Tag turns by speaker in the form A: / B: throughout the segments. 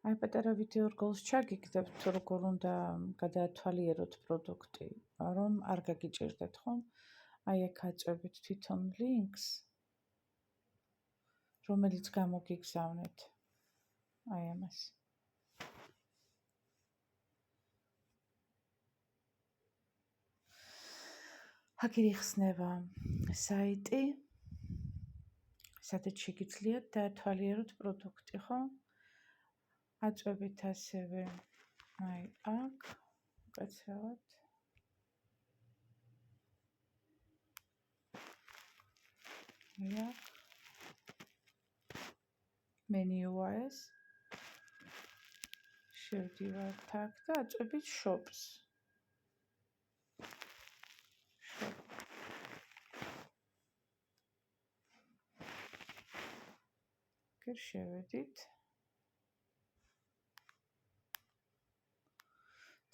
A: აი პატარა ვიდეო რგოლს ჩაგიგდებთ თუ როგორ უნდა გადაათვალიეროთ პროდუქტი, რომ არ გაგიჭირდეთ ხომ? აი აქ აწვევით თვითონ ლინკს, რომელიც გამოგიგზავნეთ. აი ამას. აქ იხსნება საიტი, სადაც შეგიძლიათ დაათვალიეროთ პროდუქტი, ხო? აწვევით ასევე აი აქ უკაცრავად მენიუა ეს შევდივართ აქ და აწვევით shops. აქ შევედით.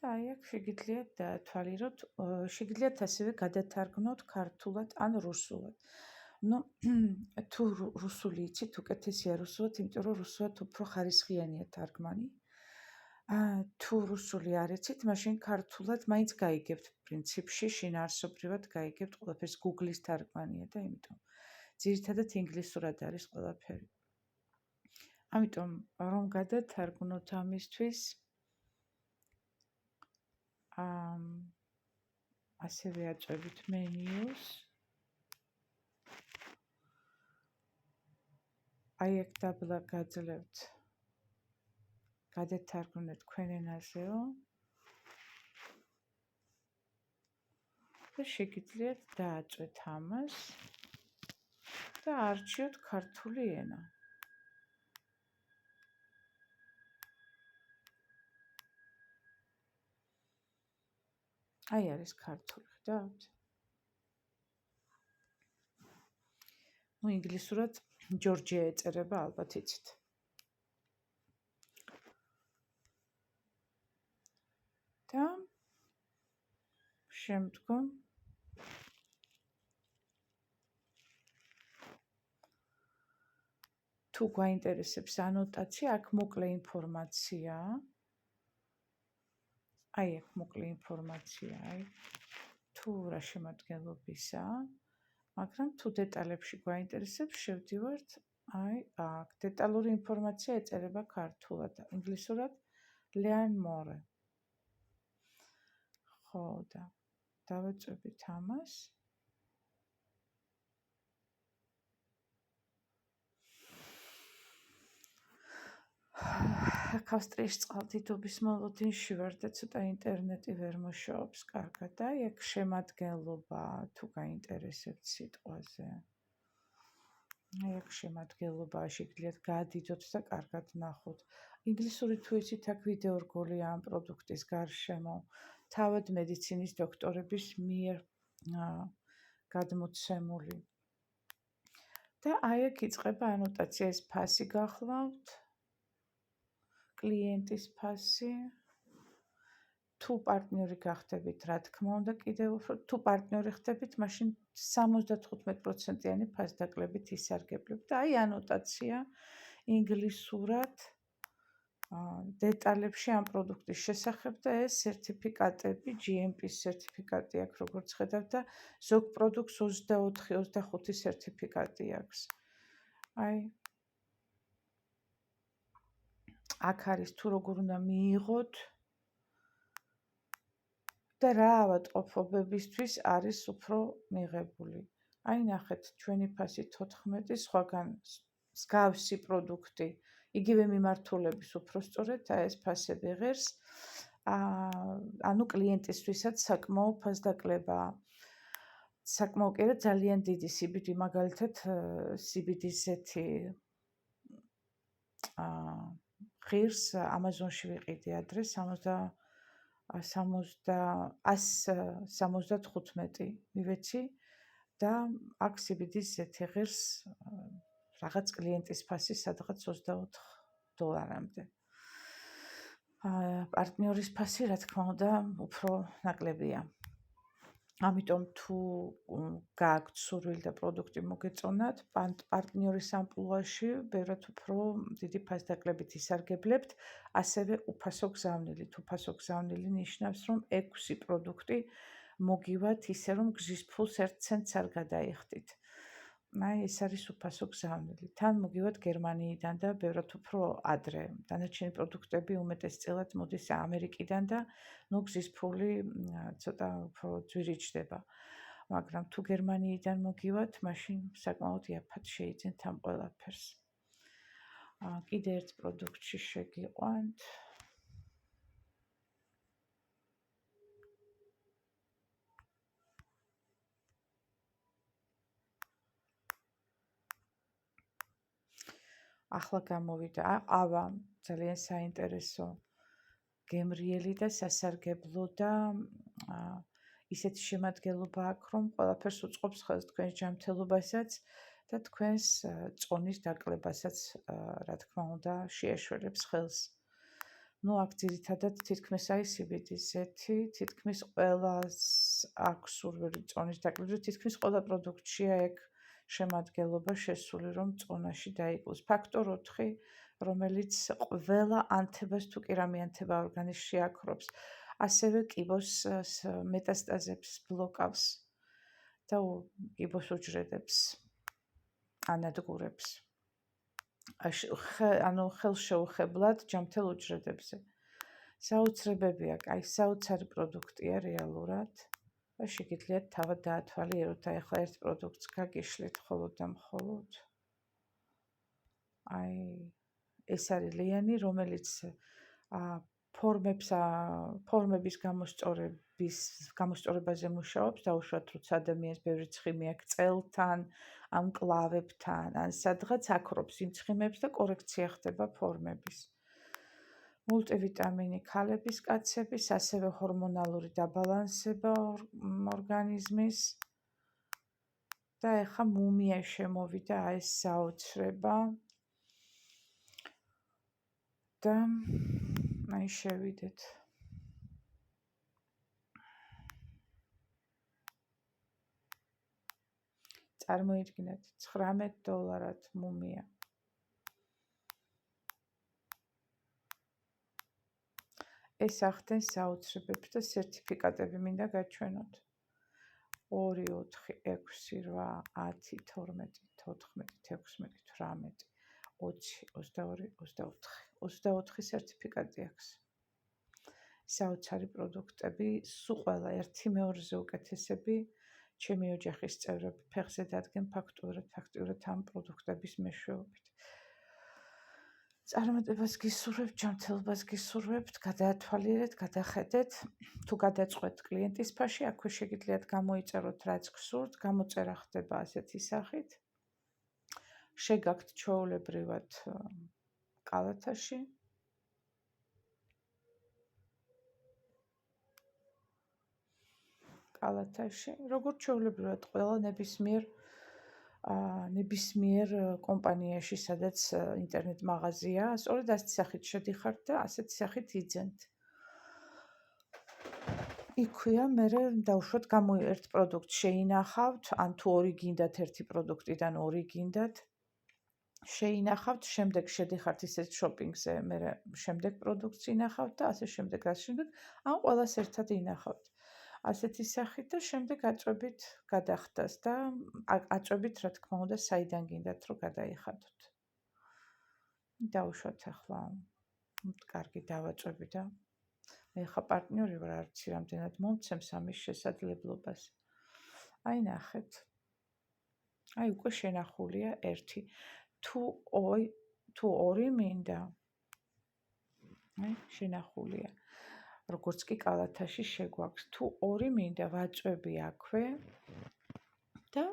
A: და აი აქ შეგიძლიათ დაათვალიეროთ, შეგიძლიათ ასევე გადათარგმნოთ ქართულად ან რუსულად. ნუ თუ რუსული იცით, უკეთესია რუსულად, იმიტომ რომ რუსულად უფრო ხარისხიანია თარგმანი. თუ რუსული არ იცით, მაშინ ქართულად მაინც გაიგებთ პრინციპში, შინაარსობრივად გაიგებთ ყველაფერს, Google-ის თარგმანია და იმიტომ ძირითადად ინგლისურად არის ყველაფერი. ამიტომ რომ გადათარგმნოთ ამისთვის ასევე აწვევით მენიუს. აი აქ დაბლა გაძლევთ გადათარგმნეთ თქვენ ენაზეო და შეგიძლიათ დააწვეთ ამას და არჩიოთ ქართული ენა. აი არის ქართული, ხედავთ? ნუ ინგლისურად ჯორჯია ეწერება, ალბათ იცით. და შემდგომ თუ გვაინტერესებს ანოტაცია, აქ მოკლე ინფორმაციაა. აი აქ მოკლე ინფორმაცია, აი თუ რა შემადგენლობისაა, მაგრამ თუ დეტალებში გვაინტერესებს, შევდივართ აი აქ. დეტალური ინფორმაცია ეწერება ქართულად, ინგლისურად learn more. ხო და დავაწვევით ამას. აქ ავსტრიის წყალდიდობის მოლოდინში ვარ და ცოტა ინტერნეტი ვერ მუშაობს კარგად და აქ შემადგენლობა თუ გაინტერესებთ სიტყვაზე. აი აქ შემადგენლობა შეგიძლიათ გადიდოთ და კარგად ნახოთ. ინგლისური თუ იცით, აქ ვიდეო რგოლია ამ პროდუქტის გარშემო. თავად მედიცინის დოქტორების მიერ გადმოცემული. და აი აქ იწყება ანოტაცია, ეს ფასი გახლავთ. კლიენტის ფასი. თუ პარტნიორი გახდებით, რა თქმა უნდა, კიდევ უფრო თუ პარტნიორი ხდებით, მაშინ 75%-იანი ფასდაკლებით ისარგებლებ. და აი ანოტაცია ინგლისურად დეტალებში ამ პროდუქტის შესახებ და ეს სერტიფიკატები, GMP-ის სერტიფიკატი აქვს, როგორც ხედავთ და ზოგ პროდუქტს 24-25 სერტიფიკატი აქვს. აი აქ არის თუ როგორ უნდა მიიღოთ და რა ავადმყოფობებისთვის არის უფრო მიღებული. აი ნახეთ, ჩვენი ფასი 14, სხვაგან მსგავსი პროდუქტი, იგივე მიმართულების უფრო სწორედ ეს ფასები ღირს. ანუ კლიენტისთვისაც საკმაო ფასდაკლებაა. საკმაო კი არა, ძალიან დიდი CBD, მაგალითად CBD-ზეთი ღირს Amazon-ში ვიყიდე ადრე 175 მივეცი და აქ CBD-ზეთი ღირს რაღაც კლიენტის ფასი სადღაც $24-მდე. პარტნიორის ფასი, რა თქმა უნდა, უფრო ნაკლებია. ამიტომ თუ გააქვთ სურვილი და პროდუქტი მოგეწონათ, პარტნიორის ამპლუაში ბევრად უფრო დიდი ფასდაკლებით ისარგებლებთ, ასევე უფასო გზავნილით. უფასო გზავნილი ნიშნავს, რომ 6 პროდუქტი მოგივათ ისე, რომ გზის ფულს 1 ცენტს არ გადაიხდით. ეს არის უფასო გზავნილი. თან მოგივათ გერმანიიდან და ბევრად უფრო ადრე. დანარჩენი პროდუქტები უმეტესწილად მოდის ამერიკიდან და გზის ფული ცოტა უფრო ძვირი ჩდება. მაგრამ თუ გერმანიიდან მოგივათ, მაშინ საკმაოდ იაფად შეიძინთ ამ ყველაფერს. კიდე ერთ პროდუქტში შეგიყვანთ. ახლა გამოვიდა ყავა, ძალიან საინტერესო, გემრიელი და სასარგებლო და ისეთი შემადგენლობა აქვს, რომ ყველაფერს უწყობს ხელს თქვენს ჯანმრთელობასაც და თქვენს წონის დაკლებასაც, რა თქმა უნდა, შეაშველებს ხელს. აქ ძირითადად თითქმის CBD ზეთი, თითქმის ყველას აქვს სურვილი წონის დაკლებაზე, თითქმის ყველა პროდუქტშია ეგ შემადგენლობა შესული, რომ წონაში დაიკლოს. ფაქტორ 4, რომელიც ყველა ანთებას თუ კი რამე ანთება ორგანიზმში აქრობს, ასევე კიბოს მეტასტაზებს ბლოკავს და კიბოს უჯრედებს ანადგურებს. ხელშეუხებლად ჯანმრთელ უჯრედებზე. საოცრებებია, საოცარი პროდუქტია რეალურად და შეგიძლიათ თავად დაათვალიეროთ, ახლა ერთ პროდუქტს გაგიშლით მხოლოდ და მხოლოდ. ეს არის ლიანი, რომელიც ფორმების გამოსწორებაზე მუშაობს, დაუშვათ როცა ადამიანს ბევრი ცხიმი აქვს წელთან, ამ კლავებთან, ან სადღაც აქრობს იმ ცხიმებს და კორექცია ხდება ფორმების. მულტივიტამინი ქალების, კაცების, ასევე ჰორმონალური დაბალანსება ორგანიზმის. და ეხა მუმია შემოვიდა ეს საოცრება. და შევიდეთ. წარმოიდგინეთ, $19 მუმია. ეს ახდენს საოცრებებს და სერტიფიკატები მინდა გაჩვენოთ. 2, 4, 6, 8, 10, 12, 14, 16, 18, 20, 22, 24. 24 სერტიფიკატი აქვს. საოცარი პროდუქტები, სულ ყველა ერთი მეორეზე უკეთესები. ჩემი ოჯახის წევრები ფეხზე დადგენ ფაქტიურად ამ პროდუქტების მეშვეობით. წარმატებას გისურვებთ, ჯანმრთელობას გისურვებთ, გადაათვალიერეთ, გადახედეთ. თუ გადაწყვეტთ კლიენტის ფაში, აქვე შეგიძლიათ გამოიწეროთ რაც გსურთ, გამოწერა ხდება ასეთი სახით. შეგაქვთ ჩვეულებრივად კალათაში. როგორც ჩვეულებრივად ყველა ნებისმიერ კომპანიაში, სადაც ინტერნეტ მაღაზია, სწორედ ასეთი სახით შედიხართ და ასეთი სახით იძენთ. იქვეა, მერე დაუშვათ ერთ პროდუქტს შეინახავთ, ან თუ 2 გინდათ ერთი პროდუქტიდან 2 გინდათ, შეინახავთ, შემდეგ შედიხართ ისეთ შოპინგზე, მერე შემდეგ პროდუქტს ინახავთ და ასე შემდეგ, ან ყველას ერთად ინახავთ. ასეთი სახით და შემდეგ აწვევით გადახდას და აწვევით, რა თქმა უნდა, საიდან გინდათ რომ გადაიხადოთ. დაუშვათ ახლა კარგი დავაწვევი და მე ხა პარტნიორი ვარ, არ ვიცი რამდენად მომცემს ამის შესაძლებლობას. ნახეთ. უკვე შენახულია 1. თუ 2 მინდა, შენახულია. როგორც კი კალათაში შეგვაქვს, თუ 2 მინდა, ვაწვევი აქვე და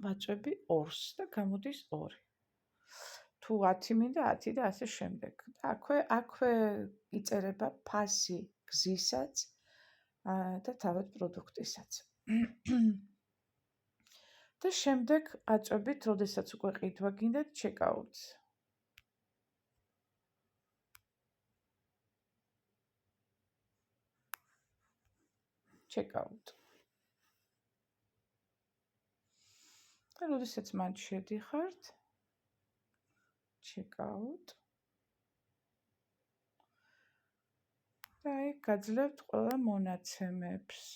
A: ვაწვევი 2-ს და გამოდის 2. თუ 10 მინდა, 10 და ასე შემდეგ. და აქვე იწერება ფასი გზისაც და თავად პროდუქტისაც. და შემდეგ აწვევით, როდესაც უკვე ყიდვა გინდათ, ჩეკაუტს. ჩეკაუტ. და როდესაც მან შედიხართ, checkout და აი გაძლევთ ყველა მონაცემებს.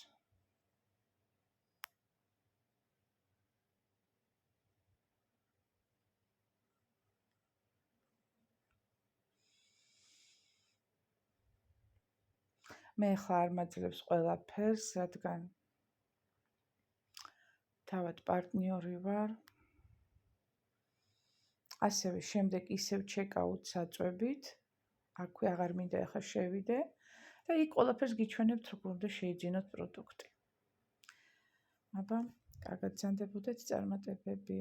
A: მე ხა არ მაძლევს ყველაფერს, რადგან თავად პარტნიორი ვარ. ასევე შემდეგ ისევ checkout-ს აწვევით. აქვე აღარ მინდა ახლა შევიდე და იქ ყველაფერს გიჩვენებთ, როგორ უნდა შეიძინოთ პროდუქტი. აბა, კარგად გრძანდებოდეთ წარმატებები.